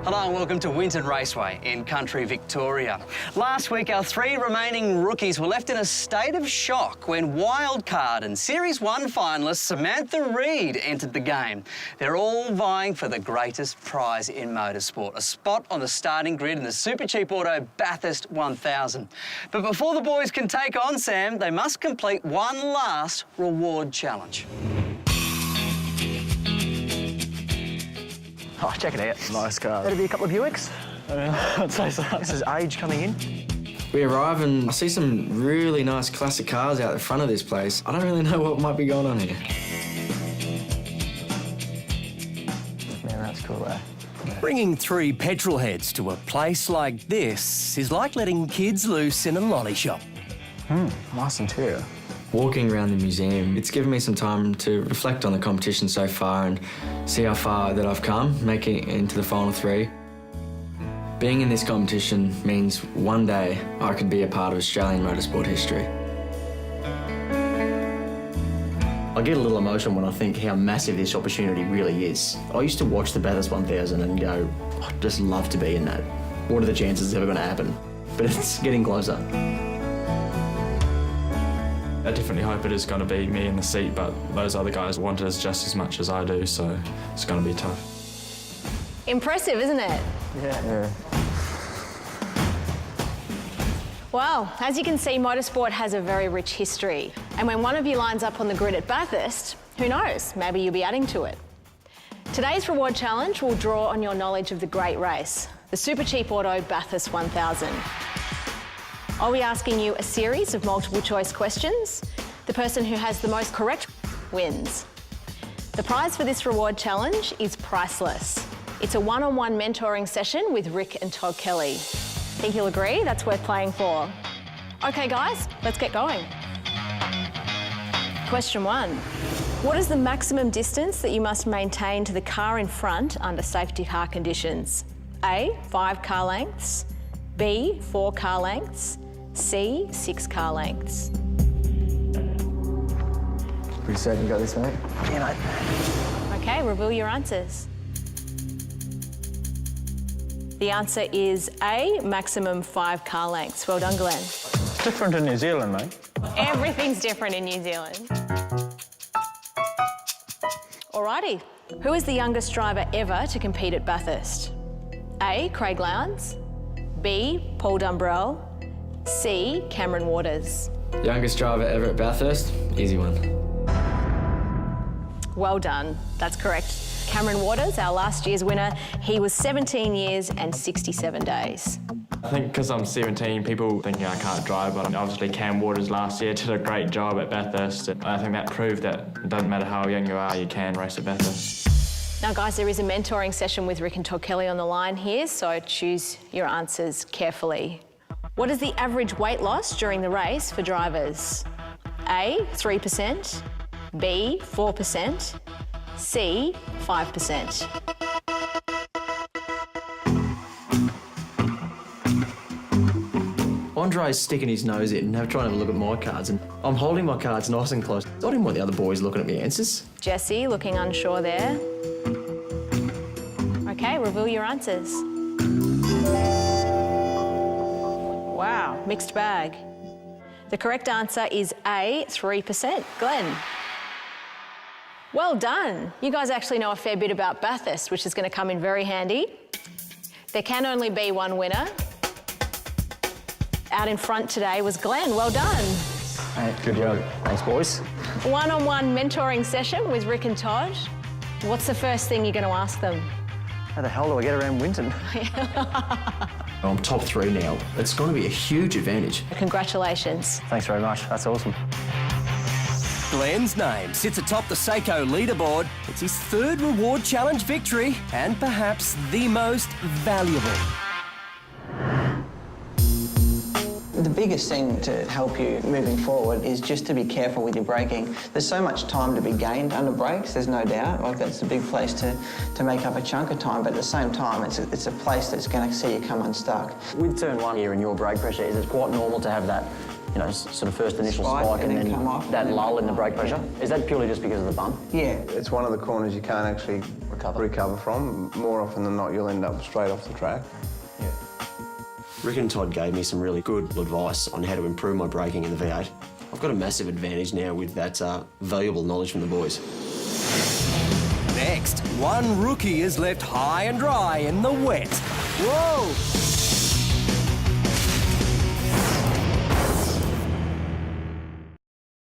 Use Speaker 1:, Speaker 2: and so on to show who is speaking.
Speaker 1: Hello and welcome to Winton Raceway in country Victoria. Last week, our 3 remaining rookies were left in a state of shock when wildcard and Series 1 finalist Samantha Reid entered the game. They're all vying for the greatest prize in motorsport, a spot on the starting grid in the super cheap auto Bathurst 1000. But before the boys can take on Sam, they must complete one last reward challenge.
Speaker 2: Oh, check it out.
Speaker 3: Nice car.
Speaker 2: That'd be a couple of Buicks.
Speaker 3: I'd say so.
Speaker 2: This is age coming in.
Speaker 4: We arrive and I see some really nice classic cars out the front of this place. I don't really know what might be going on here.
Speaker 2: Man, that's cool, eh?
Speaker 5: Bringing 3 petrol heads to a place like this is like letting kids loose in a lolly shop.
Speaker 2: Nice interior.
Speaker 4: Walking around the museum, it's given me some time to reflect on the competition so far and see how far that I've come, making it into the final 3. Being in this competition means one day I could be a part of Australian motorsport history.
Speaker 6: I get a little emotional when I think how massive this opportunity really is. I used to watch the Bathurst 1000 and go, I'd just love to be in that. What are the chances it's ever going to happen? But it's getting closer.
Speaker 3: I definitely hope it is going to be me in the seat, but those other guys want it just as much as I do, so it's going to be tough.
Speaker 7: Impressive, isn't it?
Speaker 2: Yeah.
Speaker 7: Well, as you can see, motorsport has a very rich history. And when one of you lines up on the grid at Bathurst, who knows, maybe you'll be adding to it. Today's reward challenge will draw on your knowledge of the great race, the super cheap auto Bathurst 1000. I'll be asking you a series of multiple choice questions. The person who has the most correct wins. The prize for this reward challenge is priceless. It's a one-on-one mentoring session with Rick and Todd Kelly. Think you'll agree? That's worth playing for. Okay guys, let's get going. Question 1. What is the maximum distance that you must maintain to the car in front under safety car conditions? A, 5 car lengths, B, 4 car lengths, C, 6 car lengths.
Speaker 2: Pretty certain you got this, mate?
Speaker 7: Yeah, mate. Okay, reveal your answers. The answer is A, maximum 5 car lengths. Well done, Glenn.
Speaker 2: Different in New Zealand, mate.
Speaker 7: Everything's different in New Zealand. Alrighty. Who is the youngest driver ever to compete at Bathurst? A, Craig Lowndes, B, Paul Dumbrell, C, Cameron Waters.
Speaker 4: Youngest driver ever at Bathurst? Easy one.
Speaker 7: Well done. That's correct. Cameron Waters, our last year's winner, he was 17 years and 67 days.
Speaker 3: I think because I'm 17, people thinking I can't drive, but obviously Cam Waters last year did a great job at Bathurst. And I think that proved that it doesn't matter how young you are, you can race at Bathurst.
Speaker 7: Now, guys, there is a mentoring session with Rick and Todd Kelly on the line here, so choose your answers carefully. What is the average weight loss during the race for drivers? A, 3%, B, 4%, C, 5%.
Speaker 6: Andre's sticking his nose in and trying to have a look at my cards, and I'm holding my cards nice and close. I didn't want the other boys looking at my answers.
Speaker 7: Jesse, looking unsure there. Okay, reveal your answers. Wow, mixed bag. The correct answer is A, 3%. Glenn. Well done. You guys actually know a fair bit about Bathurst, which is going to come in very handy. There can only be one winner. Out in front today was Glenn. Well done.
Speaker 2: Hey, good job. Thanks, boys.
Speaker 7: One-on-one mentoring session with Rick and Todd. What's the first thing you're going to ask them?
Speaker 2: How the hell do I get around Winton?
Speaker 6: I'm top 3 now. It's going to be a huge advantage.
Speaker 7: Congratulations.
Speaker 2: Thanks very much. That's awesome.
Speaker 5: Glenn's name sits atop the Seiko leaderboard. It's his 3rd reward challenge victory and perhaps the most valuable.
Speaker 8: The biggest thing to help you moving forward is just to be careful with your braking. There's so much time to be gained under brakes, there's no doubt. Like, that's a big place to make up a chunk of time, but at the same time, it's a place that's going to see you come unstuck.
Speaker 2: With turn 1 here and your brake pressure, is it quite normal to have that
Speaker 6: you know, sort of first initial
Speaker 8: Spike
Speaker 6: spike
Speaker 8: and
Speaker 6: and
Speaker 8: then
Speaker 6: then
Speaker 8: come off
Speaker 6: that
Speaker 8: and then
Speaker 6: lull in the
Speaker 8: come
Speaker 6: brake
Speaker 8: off,
Speaker 6: pressure? Is that purely just because of the bump?
Speaker 8: Yeah.
Speaker 9: It's one of the corners you can't actually recover from. More often than not, you'll end up straight off the track.
Speaker 10: Rick and Todd gave me some really good advice on how to improve my braking in the V8. I've got a massive advantage now with that valuable knowledge from the boys.
Speaker 5: Next, one rookie is left high and dry in the wet. Whoa!